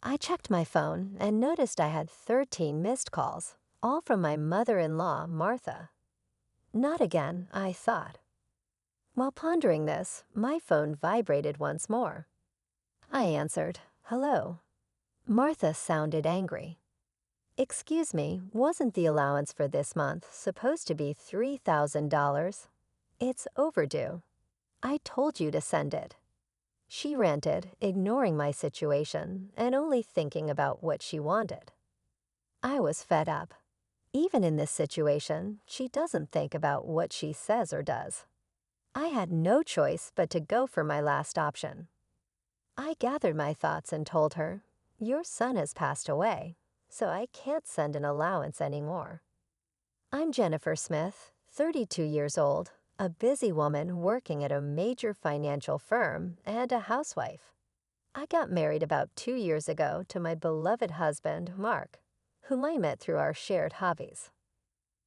I checked my phone and noticed I had 13 missed calls, all from my mother-in-law, Martha. Not again, I thought. While pondering this, my phone vibrated once more. I answered, "Hello." Martha sounded angry. "Excuse me, wasn't the allowance for this month supposed to be $3,000? It's overdue. I told you to send it." She ranted, ignoring my situation and only thinking about what she wanted. I was fed up. Even in this situation, she doesn't think about what she says or does. I had no choice but to go for my last option. I gathered my thoughts and told her, "Your son has passed away, so I can't send an allowance anymore. I'm Jennifer Smith, 32 years old, a busy woman working at a major financial firm and a housewife. I got married about 2 years ago to my beloved husband, Mark, whom I met through our shared hobbies.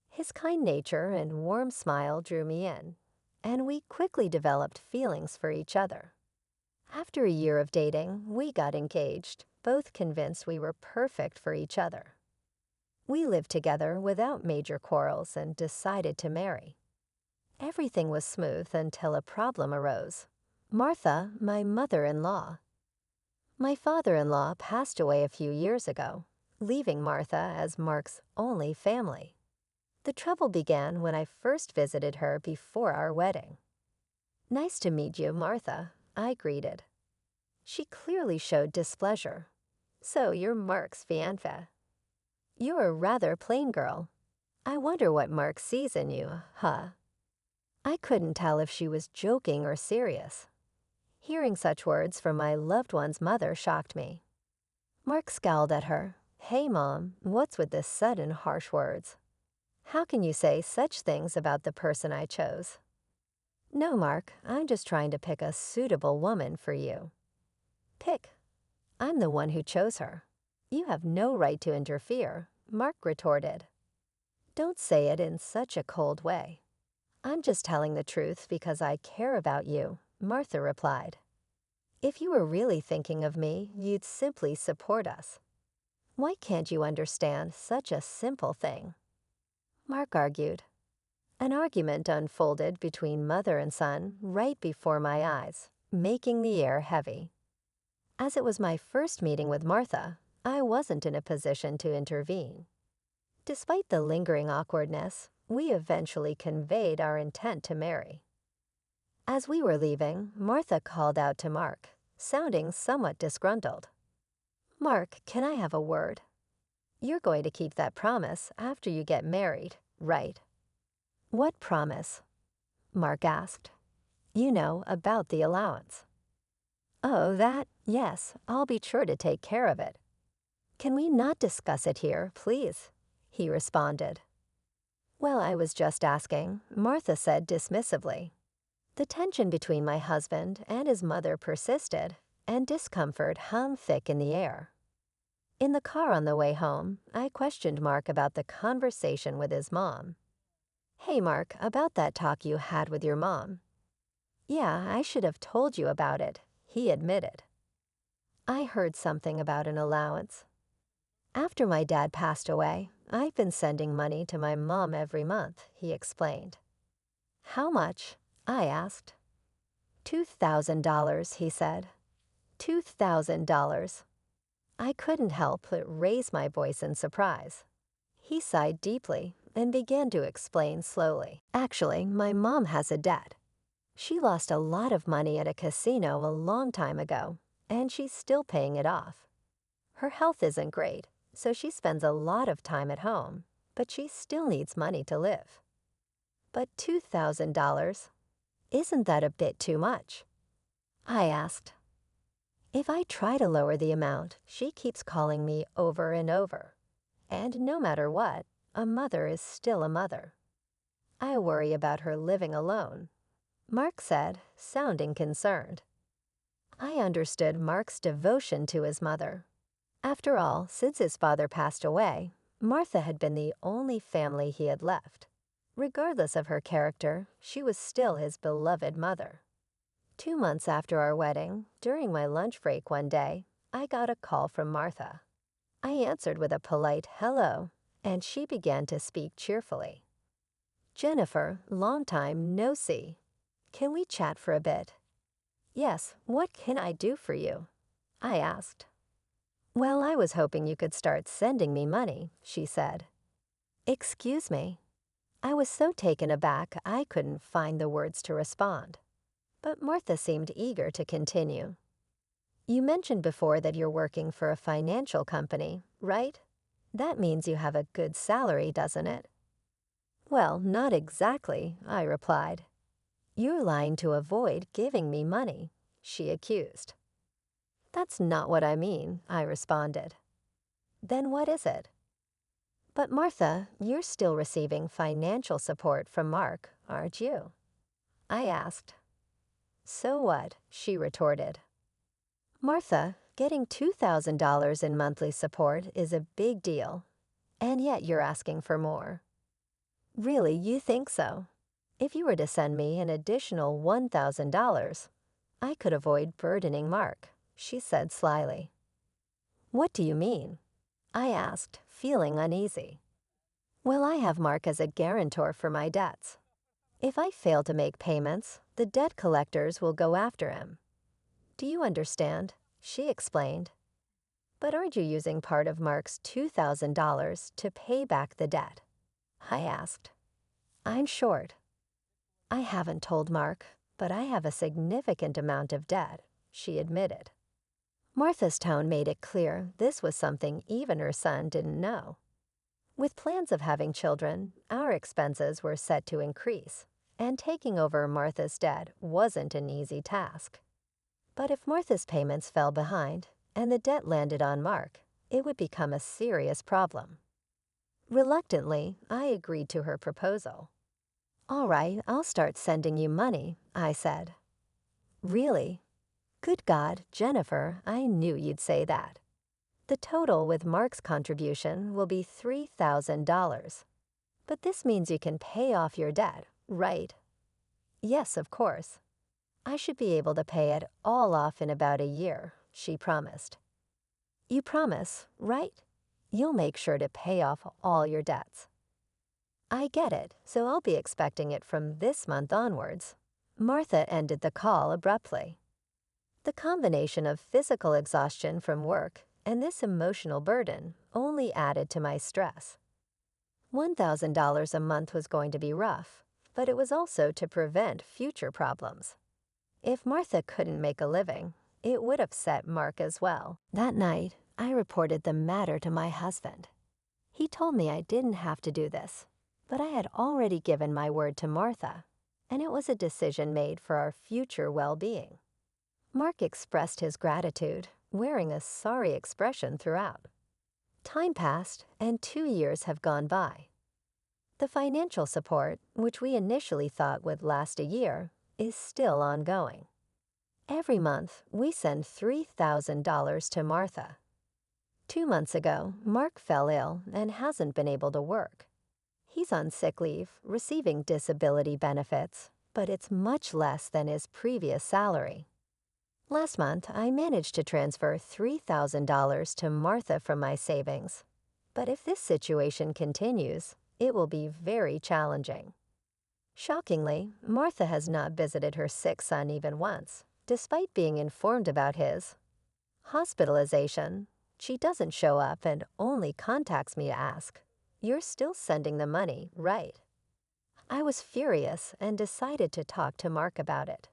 His kind nature and warm smile drew me in, and we quickly developed feelings for each other. After a year of dating, we got engaged, both convinced we were perfect for each other. We lived together without major quarrels and decided to marry. Everything was smooth until a problem arose. Martha, my mother-in-law. My father-in-law passed away a few years ago, leaving Martha as Mark's only family. The trouble began when I first visited her before our wedding. "Nice to meet you, Martha," I greeted. She clearly showed displeasure. "So you're Mark's fiancée. You're a rather plain girl. I wonder what Mark sees in you, huh?" I couldn't tell if she was joking or serious. Hearing such words from my loved one's mother shocked me. Mark scowled at her. "Hey, Mom, what's with this sudden harsh words? How can you say such things about the person I chose?" "No, Mark, I'm just trying to pick a suitable woman for you." "Pick? I'm the one who chose her. You have no right to interfere," Mark retorted. "Don't say it in such a cold way." "I'm just telling the truth because I care about you," Martha replied. "If you were really thinking of me, you'd simply support us. Why can't you understand such a simple thing?" Mark argued. An argument unfolded between mother and son right before my eyes, making the air heavy. As it was my first meeting with Martha, I wasn't in a position to intervene. Despite the lingering awkwardness, we eventually conveyed our intent to marry. As we were leaving, Martha called out to Mark, sounding somewhat disgruntled. "Mark, can I have a word? You're going to keep that promise after you get married, right?" "What promise?" Mark asked. "You know, about the allowance." "Oh, that? Yes, I'll be sure to take care of it." "Can we not discuss it here, please?" he responded. "Well, I was just asking," Martha said dismissively. The tension between my husband and his mother persisted, and discomfort hung thick in the air. In the car on the way home, I questioned Mark about the conversation with his mom. "Hey, Mark, about that talk you had with your mom." "Yeah, I should have told you about it," he admitted. "I heard something about an allowance. After my dad passed away, I've been sending money to my mom every month," he explained. "How much?" I asked. $2,000, he said. $2,000. I couldn't help but raise my voice in surprise. He sighed deeply and began to explain slowly. "Actually, my mom has a debt. She lost a lot of money at a casino a long time ago, and she's still paying it off. Her health isn't great, so she spends a lot of time at home, but she still needs money to live." "But $2,000, isn't that a bit too much?" I asked. "If I try to lower the amount, she keeps calling me over and over. And no matter what, a mother is still a mother. I worry about her living alone," Mark said, sounding concerned. I understood Mark's devotion to his mother. After all, since his father passed away, Martha had been the only family he had left. Regardless of her character, she was still his beloved mother. 2 months after our wedding, during my lunch break one day, I got a call from Martha. I answered with a polite hello, and she began to speak cheerfully. "Jennifer, long time no see. Can we chat for a bit?" "Yes, what can I do for you?" I asked. "Well, I was hoping you could start sending me money," she said. "Excuse me." I was so taken aback I couldn't find the words to respond. But Martha seemed eager to continue. "You mentioned before that you're working for a financial company, right? That means you have a good salary, doesn't it?" "Well, not exactly," I replied. "You're lying to avoid giving me money," she accused. "That's not what I mean," I responded. "Then what is it?" "But Martha, you're still receiving financial support from Mark, aren't you?" I asked. "So what?" she retorted. "Martha, getting $2,000 in monthly support is a big deal, and yet you're asking for more." "Really, you think so? If you were to send me an additional $1,000, I could avoid burdening Mark," she said slyly. "What do you mean?" I asked, feeling uneasy. "Well, I have Mark as a guarantor for my debts. If I fail to make payments, the debt collectors will go after him." "Do you understand?" she explained. "But aren't you using part of Mark's $2,000 to pay back the debt?" I asked. "I'm short." "I haven't told Mark, but I have a significant amount of debt," she admitted. Martha's tone made it clear this was something even her son didn't know. With plans of having children, our expenses were set to increase, and taking over Martha's debt wasn't an easy task. But if Martha's payments fell behind and the debt landed on Mark, it would become a serious problem. Reluctantly, I agreed to her proposal. "All right, I'll start sending you money," I said. "Really? Good God, Jennifer, I knew you'd say that. The total with Mark's contribution will be $3,000. But this means you can pay off your debt, right?" "Yes, of course. I should be able to pay it all off in about a year," she promised. "You promise, right? You'll make sure to pay off all your debts." "I get it, so I'll be expecting it from this month onwards." Martha ended the call abruptly. The combination of physical exhaustion from work and this emotional burden only added to my stress. $1,000 a month was going to be rough, but it was also to prevent future problems. If Martha couldn't make a living, it would upset Mark as well. That night, I reported the matter to my husband. He told me I didn't have to do this, but I had already given my word to Martha, and it was a decision made for our future well-being. Mark expressed his gratitude, wearing a sorry expression throughout. Time passed, and 2 years have gone by. The financial support, which we initially thought would last a year, is still ongoing. Every month, we send $3,000 to Martha. 2 months ago, Mark fell ill and hasn't been able to work. He's on sick leave, receiving disability benefits, but it's much less than his previous salary. Last month, I managed to transfer $3,000 to Martha from my savings. But if this situation continues, it will be very challenging. Shockingly, Martha has not visited her sick son even once, despite being informed about his hospitalization. She doesn't show up and only contacts me to ask, "You're still sending the money, right?" I was furious and decided to talk to Mark about it.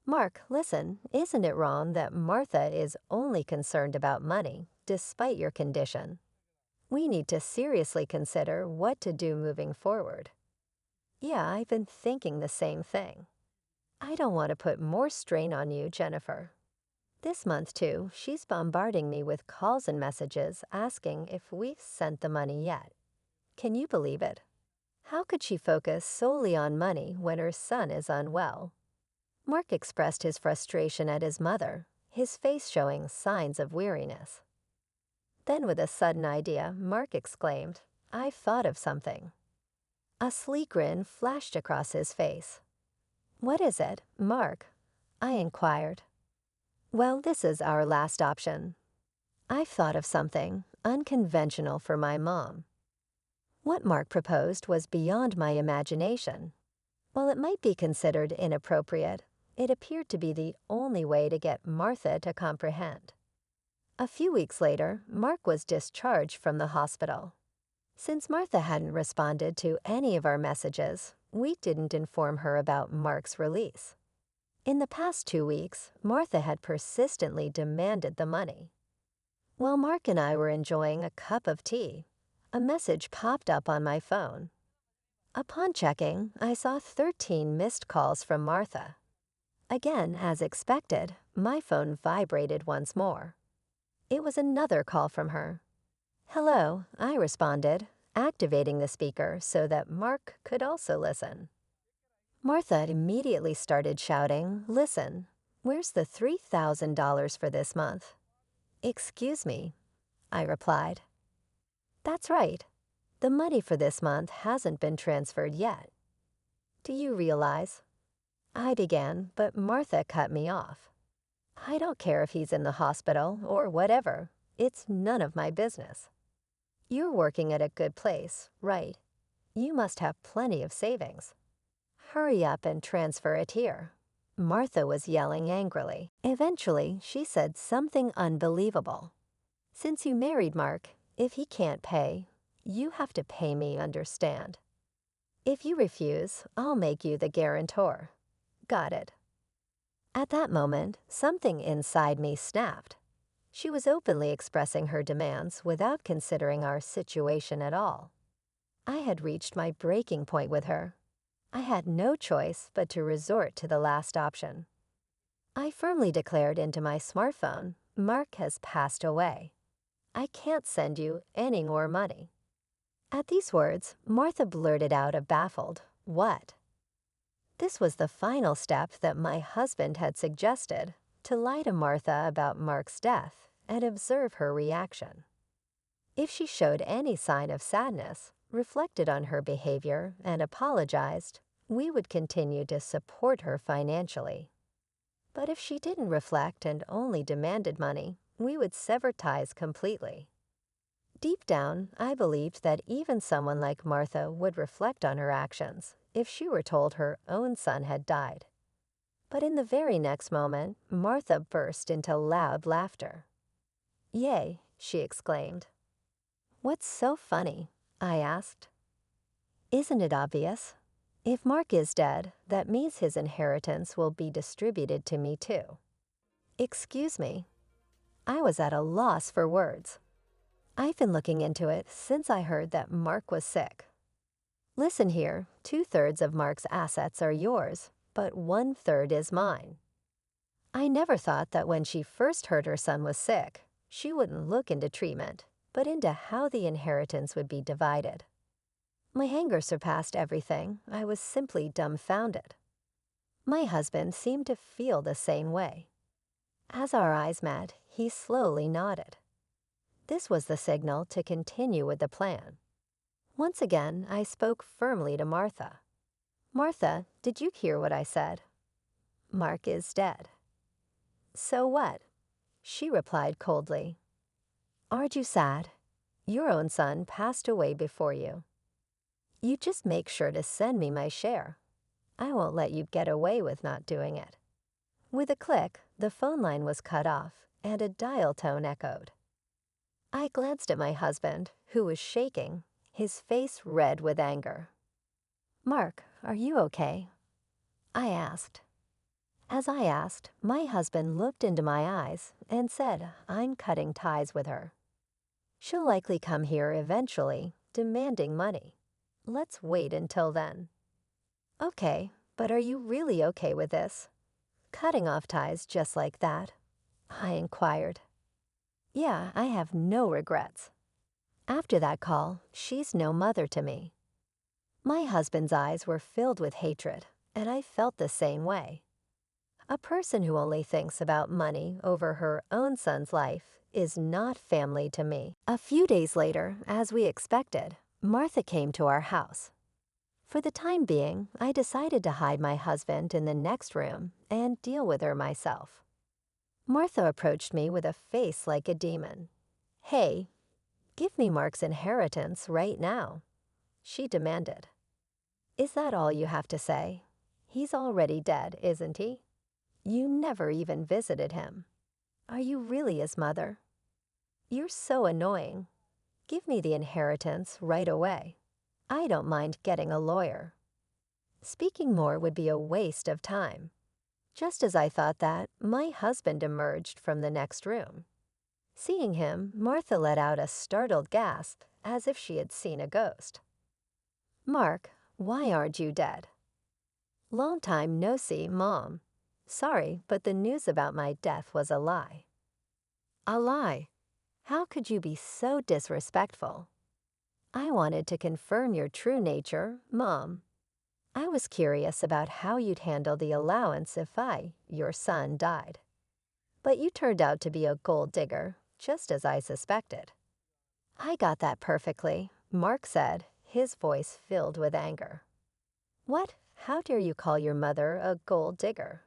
"Mark, listen, isn't it wrong that Martha is only concerned about money, despite your condition? We need to seriously consider what to do moving forward." "Yeah, I've been thinking the same thing. I don't want to put more strain on you, Jennifer." This month, too, she's bombarding me with calls and messages asking if we've sent the money yet. Can you believe it? How could she focus solely on money when her son is unwell? Mark expressed his frustration at his mother, his face showing signs of weariness. Then with a sudden idea, Mark exclaimed, "I've thought of something." A sleek grin flashed across his face. "What is it, Mark?" I inquired. Well, this is our last option. I've thought of something unconventional for my mom. What Mark proposed was beyond my imagination. While it might be considered inappropriate, it appeared to be the only way to get Martha to comprehend. A few weeks later, Mark was discharged from the hospital. Since Martha hadn't responded to any of our messages, we didn't inform her about Mark's release. In the past 2 weeks, Martha had persistently demanded the money. While Mark and I were enjoying a cup of tea, a message popped up on my phone. Upon checking, I saw 13 missed calls from Martha. Again, as expected, my phone vibrated once more. It was another call from her. "Hello," I responded, activating the speaker so that Mark could also listen. Martha immediately started shouting, "Listen, where's the $3,000 for this month?" "Excuse me," I replied. "That's right. The money for this month hasn't been transferred yet. Do you realize?" I began, but Martha cut me off. "I don't care if he's in the hospital or whatever. It's none of my business. You're working at a good place, right? You must have plenty of savings. Hurry up and transfer it here." Martha was yelling angrily. Eventually, she said something unbelievable. "Since you married Mark, if he can't pay, you have to pay me, understand? If you refuse, I'll make you the guarantor. Got it?" At that moment, something inside me snapped. She was openly expressing her demands without considering our situation at all. I had reached my breaking point with her. I had no choice but to resort to the last option. I firmly declared into my smartphone, "Mark has passed away. I can't send you any more money." At these words, Martha blurted out a baffled, "What?" This was the final step that my husband had suggested, to lie to Martha about Mark's death and observe her reaction. If she showed any sign of sadness, reflected on her behavior, and apologized, we would continue to support her financially. But if she didn't reflect and only demanded money, we would sever ties completely. Deep down, I believed that even someone like Martha would reflect on her actions if she were told her own son had died. But in the very next moment, Martha burst into loud laughter. "Yay," she exclaimed. "What's so funny?" I asked. "Isn't it obvious? If Mark is dead, that means his inheritance will be distributed to me too." Excuse me. I was at a loss for words. I've been looking into it since I heard that Mark was sick. Listen here, 2/3 of Mark's assets are yours, but 1/3 is mine. I never thought that when she first heard her son was sick, she wouldn't look into treatment, but into how the inheritance would be divided. My anger surpassed everything. I was simply dumbfounded. My husband seemed to feel the same way. As our eyes met, he slowly nodded. This was the signal to continue with the plan. Once again, I spoke firmly to Martha. "Martha, did you hear what I said? Mark is dead." "So what?" She replied coldly. "Aren't you sad? Your own son passed away before you. You just make sure to send me my share. I won't let you get away with not doing it." With a click, the phone line was cut off, and a dial tone echoed. I glanced at my husband, who was shaking, his face red with anger. "Mark, are you okay?" I asked. As I asked, my husband looked into my eyes and said, "I'm cutting ties with her. She'll likely come here eventually, demanding money. Let's wait until then." "Okay, but are you really okay with this? Cutting off ties just like that?" I inquired. "Yeah, I have no regrets. After that call, she's no mother to me." My husband's eyes were filled with hatred, and I felt the same way. A person who only thinks about money over her own son's life is not family to me. A few days later, as we expected, Martha came to our house. For the time being, I decided to hide my husband in the next room and deal with her myself. Martha approached me with a face like a demon. "Hey, give me Mark's inheritance right now," she demanded. "Is that all you have to say? He's already dead, isn't he? You never even visited him. Are you really his mother? You're so annoying. Give me the inheritance right away. I don't mind getting a lawyer." Speaking more would be a waste of time. Just as I thought that, my husband emerged from the next room. Seeing him, Martha let out a startled gasp, as if she had seen a ghost. "Mark, why aren't you dead?" "Long time no see, Mom. Sorry, but the news about my death was a lie." "A lie? How could you be so disrespectful?" "I wanted to confirm your true nature, Mom. I was curious about how you'd handle the allowance if your son, died. But you turned out to be a gold digger, just as I suspected." "I got that perfectly," Mark said, his voice filled with anger. "What? How dare you call your mother a gold digger?"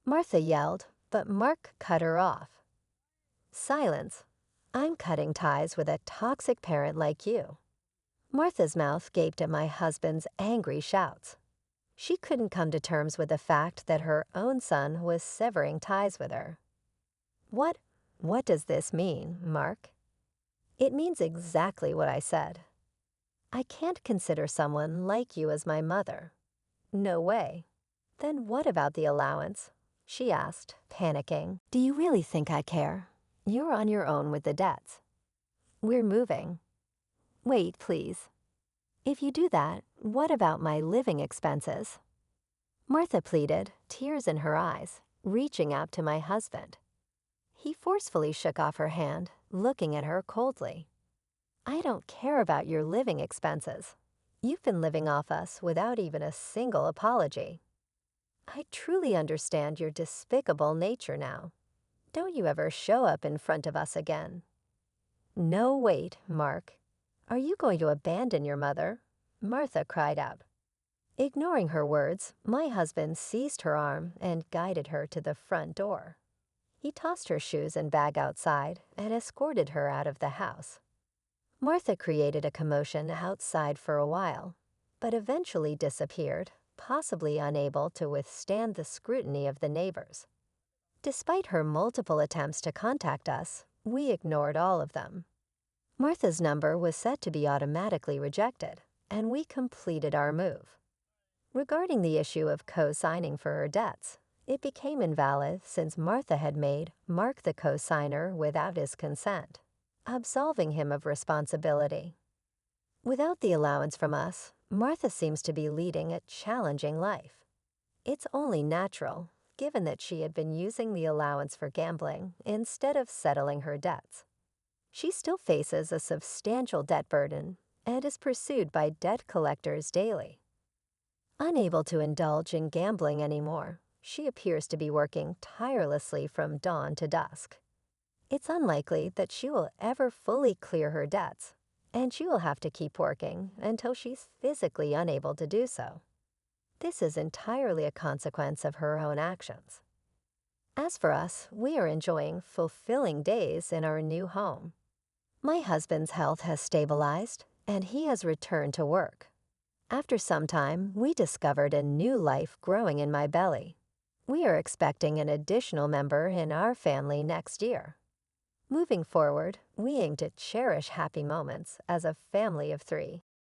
Martha yelled, but Mark cut her off. "Silence. I'm cutting ties with a toxic parent like you." Martha's mouth gaped at my husband's angry shouts. She couldn't come to terms with the fact that her own son was severing ties with her. What does this mean, Mark?" "It means exactly what I said. I can't consider someone like you as my mother. No way." "Then what about the allowance?" she asked, panicking. "Do you really think I care? You're on your own with the debts. We're moving." "Wait, please. If you do that, what about my living expenses?" Martha pleaded, tears in her eyes, reaching out to my husband. He forcefully shook off her hand, looking at her coldly. "I don't care about your living expenses. You've been living off us without even a single apology. I truly understand your despicable nature now. Don't you ever show up in front of us again." "No, wait, Mark. Are you going to abandon your mother?" Martha cried out. Ignoring her words, my husband seized her arm and guided her to the front door. He tossed her shoes and bag outside and escorted her out of the house. Martha created a commotion outside for a while, but eventually disappeared, possibly unable to withstand the scrutiny of the neighbors. Despite her multiple attempts to contact us, we ignored all of them. Martha's number was set to be automatically rejected, and we completed our move. Regarding the issue of co-signing for her debts, it became invalid since Martha had made Mark the co-signer without his consent, absolving him of responsibility. Without the allowance from us, Martha seems to be leading a challenging life. It's only natural, given that she had been using the allowance for gambling instead of settling her debts. She still faces a substantial debt burden and is pursued by debt collectors daily. Unable to indulge in gambling anymore, she appears to be working tirelessly from dawn to dusk. It's unlikely that she will ever fully clear her debts, and she will have to keep working until she's physically unable to do so. This is entirely a consequence of her own actions. As for us, we are enjoying fulfilling days in our new home. My husband's health has stabilized, and he has returned to work. After some time, we discovered a new life growing in my belly. We are expecting an additional member in our family next year. Moving forward, we aim to cherish happy moments as a family of 3.